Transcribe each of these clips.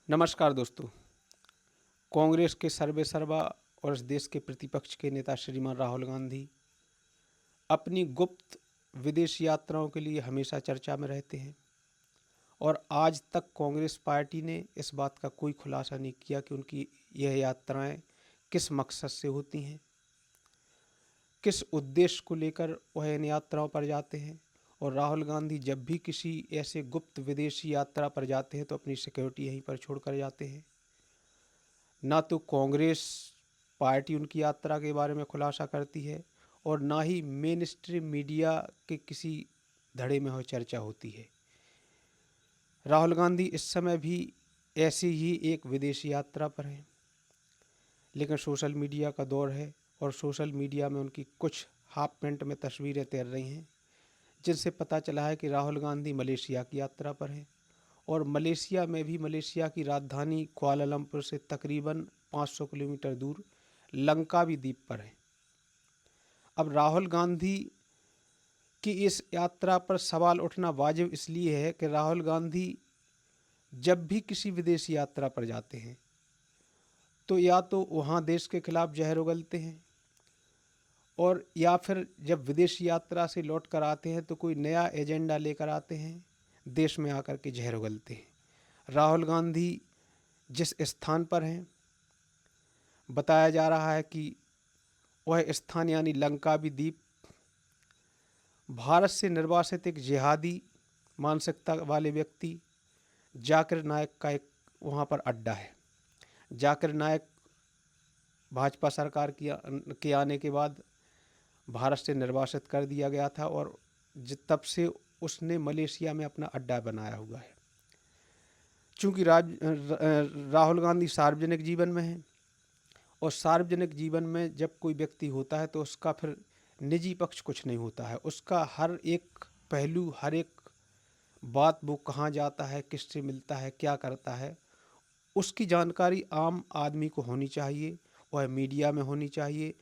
नमस्कार दोस्तों। कांग्रेस के सर्वेसर्वा और इस देश के प्रतिपक्ष के नेता श्रीमान राहुल गांधी अपनी गुप्त विदेश यात्राओं के लिए हमेशा चर्चा में रहते हैं और आज तक कांग्रेस पार्टी ने इस बात का कोई खुलासा नहीं किया कि उनकी यह यात्राएं किस मकसद से होती हैं, किस उद्देश्य को लेकर वह इन यात्राओं पर जाते हैं। और राहुल गांधी जब भी किसी ऐसे गुप्त विदेशी यात्रा पर जाते हैं तो अपनी सिक्योरिटी यहीं पर छोड़कर जाते हैं। ना तो कांग्रेस पार्टी उनकी यात्रा के बारे में खुलासा करती है और ना ही मेन स्ट्रीम मीडिया के किसी धड़े में हो चर्चा होती है। राहुल गांधी इस समय भी ऐसी ही एक विदेशी यात्रा पर हैं, लेकिन सोशल मीडिया का दौर है और सोशल मीडिया में उनकी कुछ हाफ मिनट में तस्वीरें तैर रही हैं, जिनसे पता चला है कि राहुल गांधी मलेशिया की यात्रा पर हैं और मलेशिया में भी मलेशिया की राजधानी कुआलालंपुर से तकरीबन 500 किलोमीटर दूर लंकावी द्वीप पर है। अब राहुल गांधी की इस यात्रा पर सवाल उठना वाजिब इसलिए है कि राहुल गांधी जब भी किसी विदेशी यात्रा पर जाते हैं तो या तो वहाँ देश के खिलाफ जहर उगलते हैं और या फिर जब विदेशी यात्रा से लौट कर आते हैं तो कोई नया एजेंडा लेकर आते हैं, देश में आकर के जहर उगलते हैं। राहुल गांधी जिस स्थान पर हैं, बताया जा रहा है कि वह स्थान यानी लंकावी द्वीप भारत से निर्वासित एक जिहादी मानसिकता वाले व्यक्ति जाकिर नायक का एक वहाँ पर अड्डा है। जाकिर नायक भाजपा सरकार के आने के बाद भारत से निर्वासित कर दिया गया था और तब से उसने मलेशिया में अपना अड्डा बनाया हुआ है। चूँकि राहुल गांधी सार्वजनिक जीवन में हैं और सार्वजनिक जीवन में जब कोई व्यक्ति होता है तो उसका फिर निजी पक्ष कुछ नहीं होता है। उसका हर एक पहलू, हर एक बात, वो कहाँ जाता है, किससे मिलता है, क्या करता है, उसकी जानकारी आम आदमी को होनी चाहिए, वह मीडिया में होनी चाहिए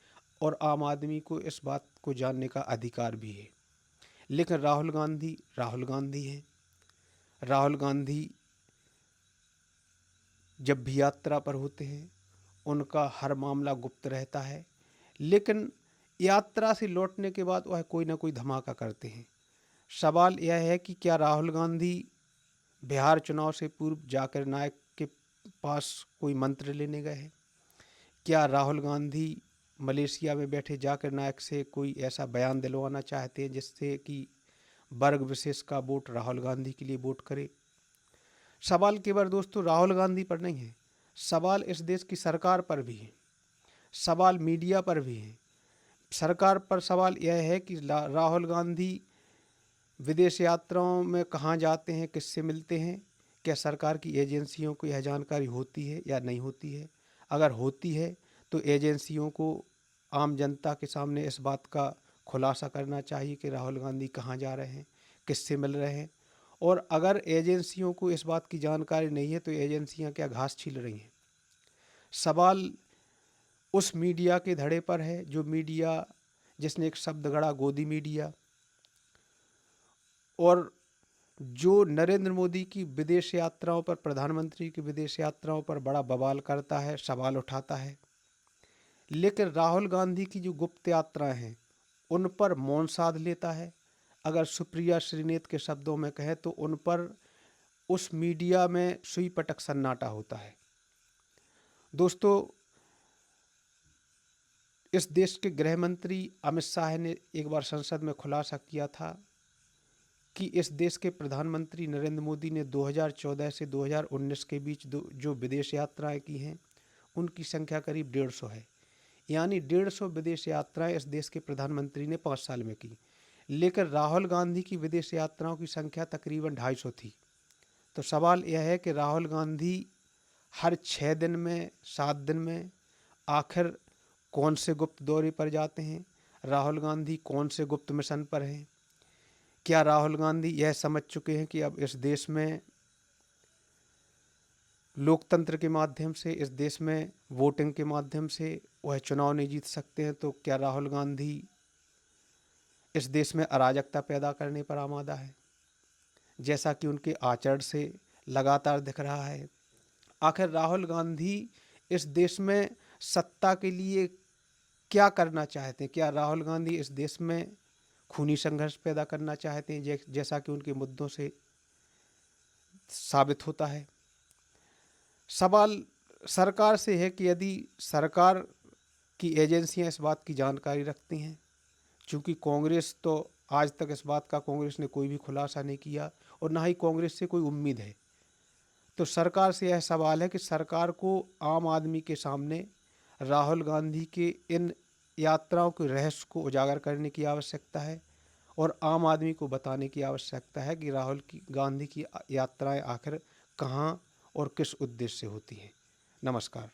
और आम आदमी को इस बात को जानने का अधिकार भी है। लेकिन राहुल गांधी हैं। राहुल गांधी जब भी यात्रा पर होते हैं उनका हर मामला गुप्त रहता है, लेकिन यात्रा से लौटने के बाद वह कोई ना कोई धमाका करते हैं। सवाल यह है कि क्या राहुल गांधी बिहार चुनाव से पूर्व जाकिर नायक के पास कोई मंत्र लेने गए हैं? क्या राहुल गांधी मलेशिया में बैठे जाकिर नायक से कोई ऐसा बयान दिलवाना चाहते हैं जिससे कि वर्ग विशेष का वोट राहुल गांधी के लिए वोट करे? सवाल केवल दोस्तों राहुल गांधी पर नहीं है, सवाल इस देश की सरकार पर भी है, सवाल मीडिया पर भी है। सरकार पर सवाल यह है कि राहुल गांधी विदेश यात्राओं में कहाँ जाते हैं, किससे मिलते हैं, क्या सरकार की एजेंसियों को यह जानकारी होती है या नहीं होती है? अगर होती है तो एजेंसियों को आम जनता के सामने इस बात का खुलासा करना चाहिए कि राहुल गांधी कहाँ जा रहे हैं, किससे मिल रहे हैं। और अगर एजेंसियों को इस बात की जानकारी नहीं है तो एजेंसियां क्या घास छील रही हैं? सवाल उस मीडिया के धड़े पर है जो मीडिया, जिसने एक शब्द गढ़ा गोदी मीडिया, और जो नरेंद्र मोदी की विदेश यात्राओं पर, प्रधानमंत्री की विदेश यात्राओं पर बड़ा बवाल करता है, सवाल उठाता है। लेकिन राहुल गांधी की जो गुप्त यात्राएं हैं उन पर मौन साध लेता है। अगर सुप्रिया श्रीनेत के शब्दों में कहें तो उन पर उस मीडिया में सुई पटक सन्नाटा होता है। दोस्तों, इस देश के गृह मंत्री अमित शाह ने एक बार संसद में खुलासा किया था कि इस देश के प्रधानमंत्री नरेंद्र मोदी ने 2014 से 2019 के बीच जो विदेश यात्राएं की हैं उनकी संख्या करीब 150 है। यानी 150 विदेश यात्राएं इस देश के प्रधानमंत्री ने 5 साल में की। लेकिन राहुल गांधी की विदेश यात्राओं की संख्या तकरीबन 250 थी। तो सवाल यह है कि राहुल गांधी हर 6 दिन में, 7 दिन में आखिर कौन से गुप्त दौरे पर जाते हैं? राहुल गांधी कौन से गुप्त मिशन पर हैं? क्या राहुल गांधी यह समझ चुके हैं कि अब इस देश में लोकतंत्र के माध्यम से, इस देश में वोटिंग के माध्यम से वह चुनाव नहीं जीत सकते हैं? तो क्या राहुल गांधी इस देश में अराजकता पैदा करने पर आमादा है, जैसा कि उनके आचरण से लगातार दिख रहा है? आखिर राहुल गांधी इस देश में सत्ता के लिए क्या करना चाहते हैं? क्या राहुल गांधी इस देश में खूनी संघर्ष पैदा करना चाहते हैं, जैसा कि उनके मुद्दों से साबित होता है? सवाल सरकार से है कि यदि सरकार की एजेंसियां इस बात की जानकारी रखती हैं, चूँकि कांग्रेस तो आज तक इस बात का कांग्रेस ने कोई भी खुलासा नहीं किया और ना ही कांग्रेस से कोई उम्मीद है, तो सरकार से यह सवाल है कि सरकार को आम आदमी के सामने राहुल गांधी के इन यात्राओं के रहस्य को उजागर करने की आवश्यकता है और आम आदमी को बताने की आवश्यकता है कि गांधी की यात्राएं आखिर कहाँ और किस उद्देश्य से होती हैं। नमस्कार।